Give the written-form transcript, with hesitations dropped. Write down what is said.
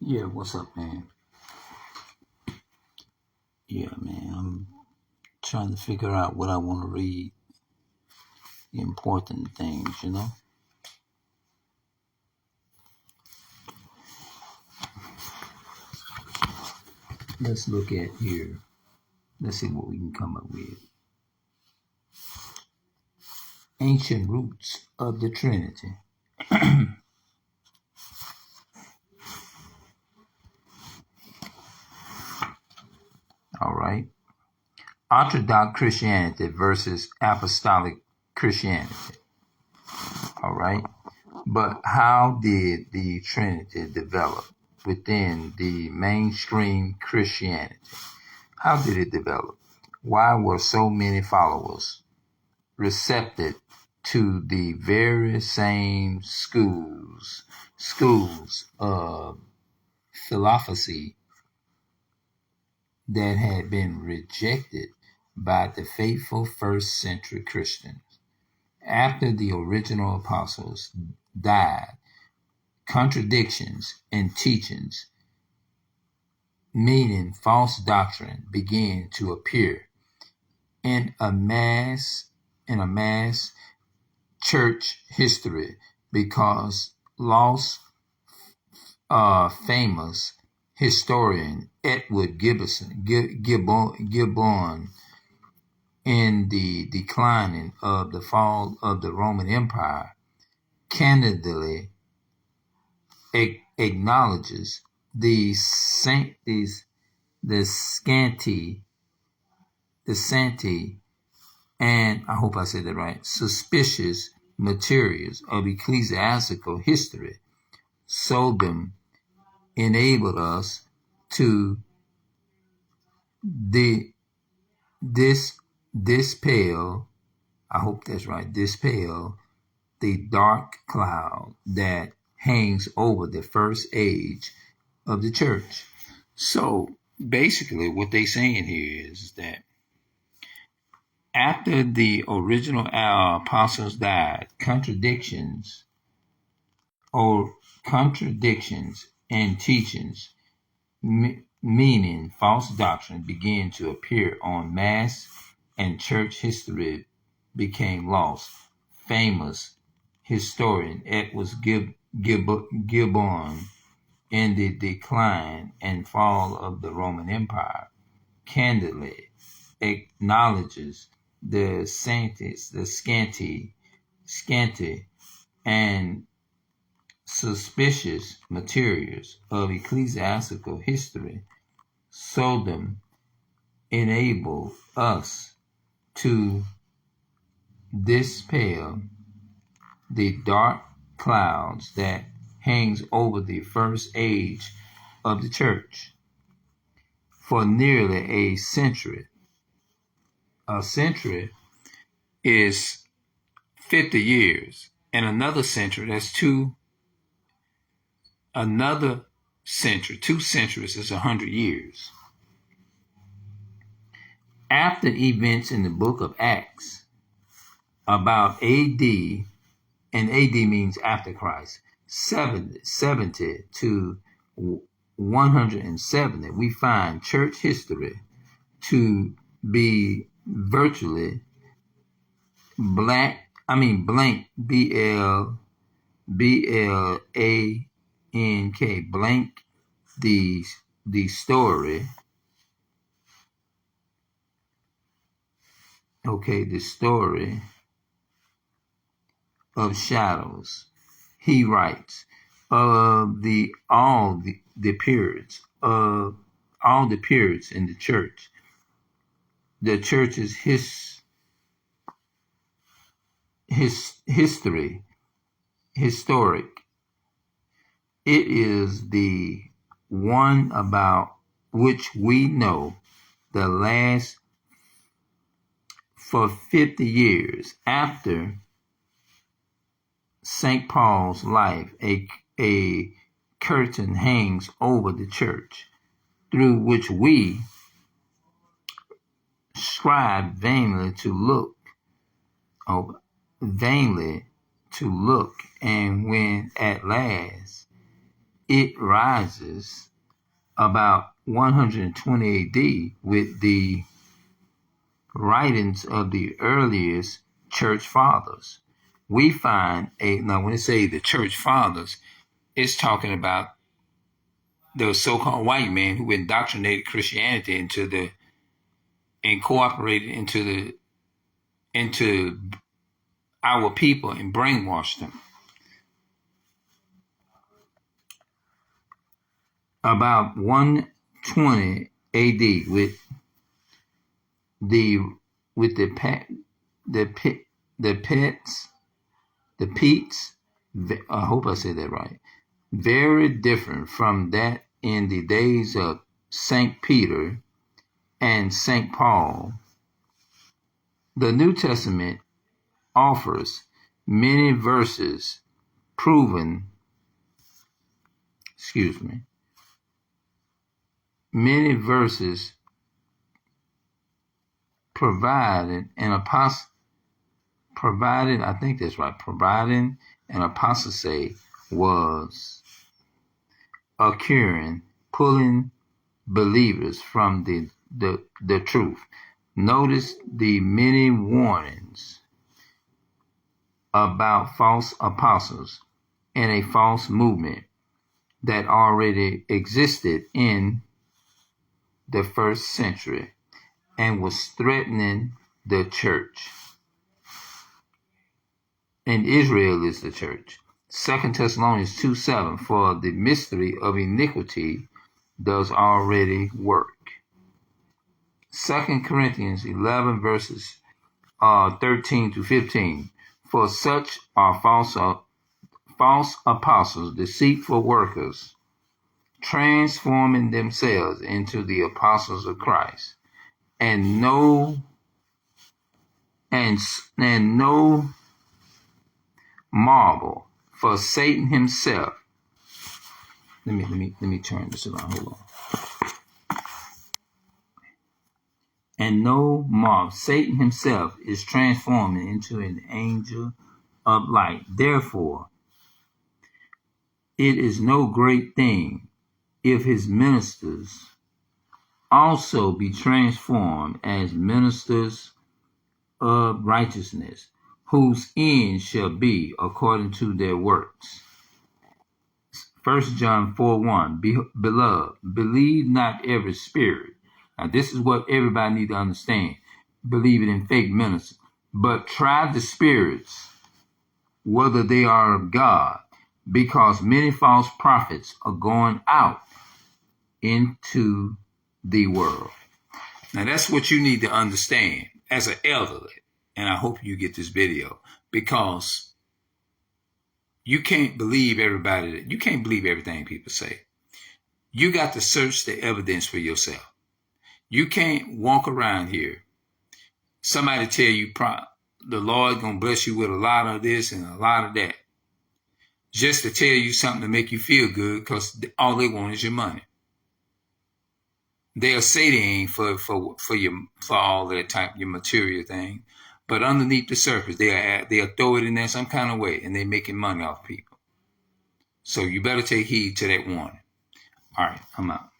Yeah, what's up, man? Yeah, man, I'm trying to figure out what I want to read, the important things. Let's look at here. Let's see what we can come up with. Ancient roots of the Trinity. All right. Orthodox Christianity versus Apostolic Christianity. All right. But how did the Trinity develop within the mainstream Christianity? How did it develop? Why were so many followers receptive to the very same schools of philosophy that had been rejected by the faithful first century Christians? After the original apostles died, contradictions in teachings, meaning false doctrine, began to appear in a mass church history because lost famous historian Edward Gibbon in the declining of the fall of the Roman Empire candidly acknowledges the scanty, and I hope I said that right, suspicious materials of ecclesiastical history seldom enabled us to the this dispel, I hope that's right, dispel the dark cloud that hangs over the first age of the church. So basically what they're saying here is that after the original apostles died, contradictions and teachings, meaning false doctrine, began to appear on mass, and church history became lost. Famous historian Edward Gibbon, in the decline and fall of the Roman Empire, candidly acknowledges the scanty and suspicious materials of ecclesiastical history seldom enable us to dispel the dark clouds that hangs over the first age of the church. For nearly a century is 50 years, and another century, two centuries is 100 years. After events in the book of Acts, about AD, and AD means after Christ, 70 to 170, we find church history to be virtually blank, BLANK, blank the story, the story of shadows. He writes of all the periods in the church. The church's historic. It is the one about which we know the last for 50 years after St. Paul's life, a curtain hangs over the church, through which we strive vainly to look, and when at last it rises about 120 AD with the writings of the earliest church fathers. We find now when they say the church fathers, it's talking about the so-called white man who indoctrinated Christianity and cooperated into our people and brainwashed them. About 120 AD with the Petes, I hope I said that right. Very different from that in the days of St. Peter and St. Paul. The New Testament offers many verses providing an apostasy was occurring, pulling believers from the truth. Notice the many warnings about false apostles and a false movement that already existed in the first century and was threatening the church. And Israel is the church. 2 Thessalonians 2:7, for the mystery of iniquity does already work. 2 Corinthians 11 verses 13 to 15, for such are false apostles, deceitful workers, transforming themselves into the apostles of Christ, and no marvel, for Satan himself. Let me turn this around. Hold on. And no marvel, Satan himself is transforming into an angel of light. Therefore, it is no great thing if his ministers also be transformed as ministers of righteousness, whose end shall be according to their works. 1 John 4:1, beloved, believe not every spirit. Now this is what everybody needs to understand. Believing in fake ministers. But try the spirits, whether they are of God, because many false prophets are going out into the world. Now that's what you need to understand as an elderly, and I hope you get this video, because you can't believe you can't believe everything people say. You got to search the evidence for yourself. You can't walk around here, somebody tell you the Lord gonna bless you with a lot of this and a lot of that, just to tell you something to make you feel good, because all they want is your money. They'll say they ain't for all that type, your material thing, but underneath the surface, they'll throw it in there some kind of way, and they're making money off people. So you better take heed to that warning. All right, I'm out.